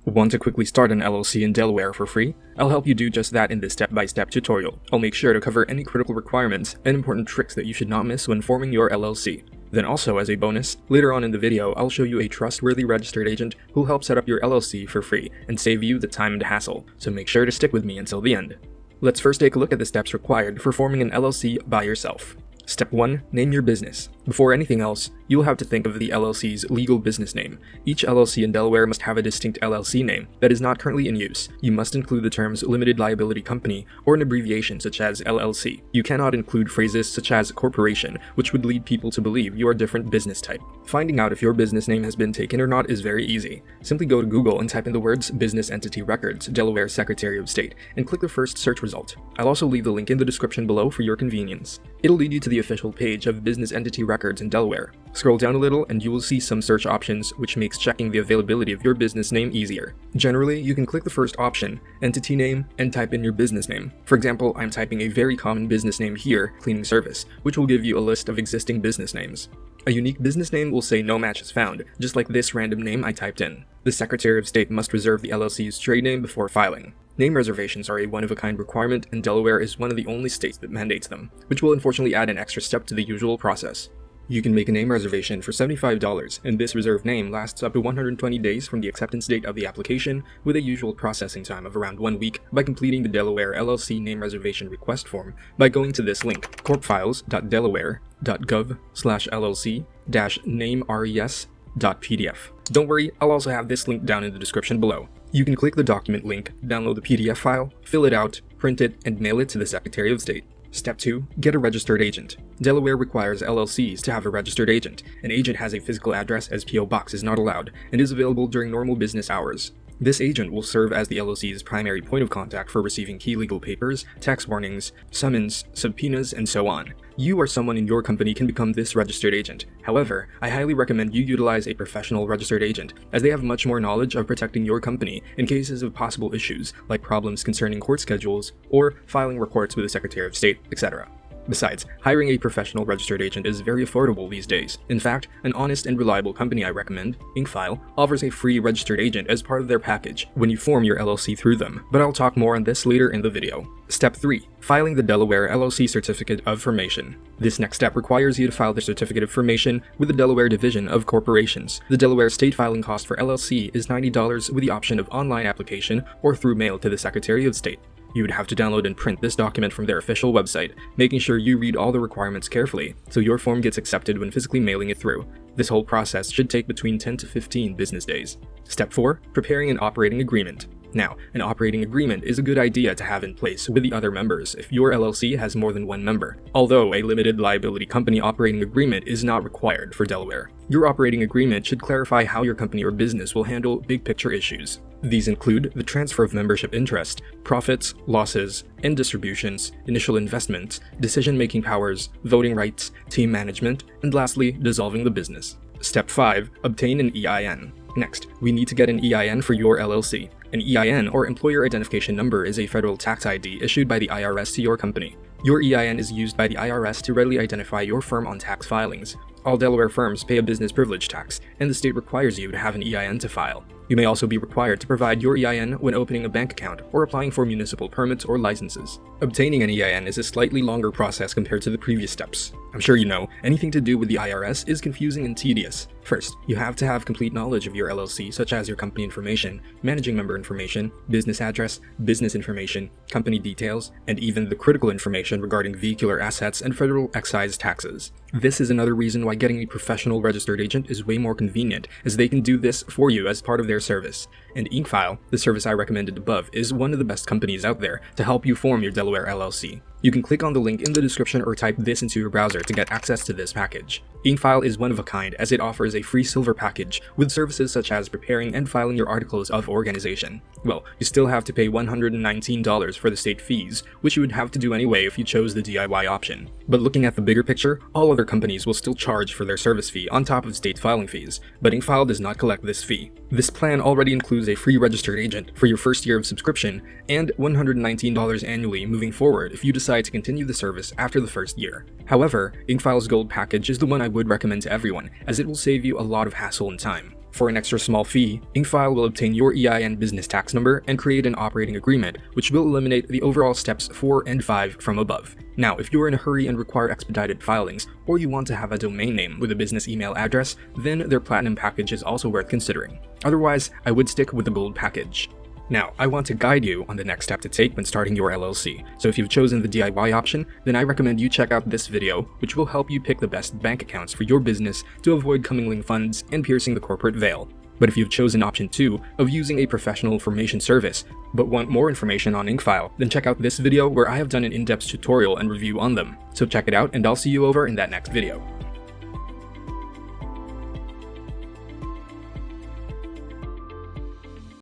Want to quickly start an LLC in Delaware for free? I'll help you do just that in this step-by-step tutorial. I'll make sure to cover any critical requirements and important tricks that you should not miss when forming your LLC. Then also, as a bonus, later on in the video, I'll show you a trustworthy registered agent who'll help set up your LLC for free and save you the time and hassle, so make sure to stick with me until the end. Let's first take a look at the steps required for forming an LLC by yourself. Step 1. Name your business. Before anything else, you'll have to think of the LLC's legal business name. Each LLC in Delaware must have a distinct LLC name that is not currently in use. You must include the terms limited liability company or an abbreviation such as LLC. You cannot include phrases such as corporation, which would lead people to believe you are a different business type. Finding out if your business name has been taken or not is very easy. Simply go to Google and type in the words Business Entity Records, Delaware Secretary of State, and click the first search result. I'll also leave the link in the description below for your convenience. It'll lead you to the official page of Business Entity Records in Delaware. Scroll down a little and you will see some search options, which makes checking the availability of your business name easier. Generally, you can click the first option, Entity Name, and type in your business name. For example, I'm typing a very common business name here, Cleaning Service, which will give you a list of existing business names. A unique business name will say no match is found, just like this random name I typed in. The Secretary of State must reserve the LLC's trade name before filing. Name reservations are a one-of-a-kind requirement, and Delaware is one of the only states that mandates them, which will unfortunately add an extra step to the usual process. You can make a name reservation for $75, and this reserved name lasts up to 120 days from the acceptance date of the application, with a usual processing time of around 1 week by completing the Delaware LLC name reservation request form by going to this link, corpfiles.delaware.gov/LLC-nameres.pdf. Don't worry, I'll also have this link down in the description below. You can click the document link, download the PDF file, fill it out, print it, and mail it to the Secretary of State. Step 2. Get a registered agent. Delaware requires LLCs to have a registered agent. An agent has a physical address as P.O. Box is not allowed, and is available during normal business hours. This agent will serve as the LLC's primary point of contact for receiving key legal papers, tax warnings, summons, subpoenas, and so on. You or someone in your company can become this registered agent. However, I highly recommend you utilize a professional registered agent, as they have much more knowledge of protecting your company in cases of possible issues, like problems concerning court schedules, or filing reports with the Secretary of State, etc. Besides, hiring a professional registered agent is very affordable these days. In fact, an honest and reliable company I recommend, Inkfile, offers a free registered agent as part of their package when you form your LLC through them, but I'll talk more on this later in the video. Step 3. Filing the Delaware LLC Certificate of Formation. This next step requires you to file the Certificate of Formation with the Delaware Division of Corporations. The Delaware state filing cost for LLC is $90 with the option of online application or through mail to the Secretary of State. You would have to download and print this document from their official website, making sure you read all the requirements carefully so your form gets accepted when physically mailing it through. This whole process should take between 10 to 15 business days. Step 4. Preparing an operating agreement. Now, an operating agreement is a good idea to have in place with the other members if your LLC has more than one member, although a limited liability company operating agreement is not required for Delaware. Your operating agreement should clarify how your company or business will handle big-picture issues. These include the transfer of membership interest, profits, losses, and distributions, initial investments, decision-making powers, voting rights, team management, and lastly, dissolving the business. Step 5. Obtain an EIN. Next, we need to get an EIN for your LLC. An EIN, or Employer Identification Number, is a federal tax ID issued by the IRS to your company. Your EIN is used by the IRS to readily identify your firm on tax filings. All Delaware firms pay a business privilege tax, and the state requires you to have an EIN to file. You may also be required to provide your EIN when opening a bank account or applying for municipal permits or licenses. Obtaining an EIN is a slightly longer process compared to the previous steps. I'm sure you know, anything to do with the IRS is confusing and tedious. First, you have to have complete knowledge of your LLC, such as your company information, managing member information, business address, business information, company details, and even the critical information regarding vehicular assets and federal excise taxes. This is another reason why getting a professional registered agent is way more convenient, as they can do this for you as part of their service. And Inkfile, the service I recommended above, is one of the best companies out there to help you form your Delaware LLC. You can click on the link in the description or type this into your browser to get access to this package. Inkfile is one of a kind, as it offers a free silver package with services such as preparing and filing your articles of organization. Well, you still have to pay $119 for the state fees, which you would have to do anyway if you chose the DIY option. But looking at the bigger picture, all other companies will still charge for their service fee on top of state filing fees, but Inkfile does not collect this fee. This plan already includes a free registered agent for your first year of subscription and $119 annually moving forward if you decide to continue the service after the first year. However, Inkfile's Gold package is the one I would recommend to everyone, as it will save you a lot of hassle and time. For an extra small fee, InkFile will obtain your EIN business tax number and create an operating agreement, which will eliminate the overall steps 4 and 5 from above. Now, if you're in a hurry and require expedited filings, or you want to have a domain name with a business email address, then their Platinum package is also worth considering. Otherwise, I would stick with the Gold package. Now, I want to guide you on the next step to take when starting your LLC, so if you've chosen the DIY option, then I recommend you check out this video, which will help you pick the best bank accounts for your business to avoid commingling funds and piercing the corporate veil. But if you've chosen option 2 of using a professional formation service, but want more information on InkFile, then check out this video where I have done an in-depth tutorial and review on them. So check it out, and I'll see you over in that next video.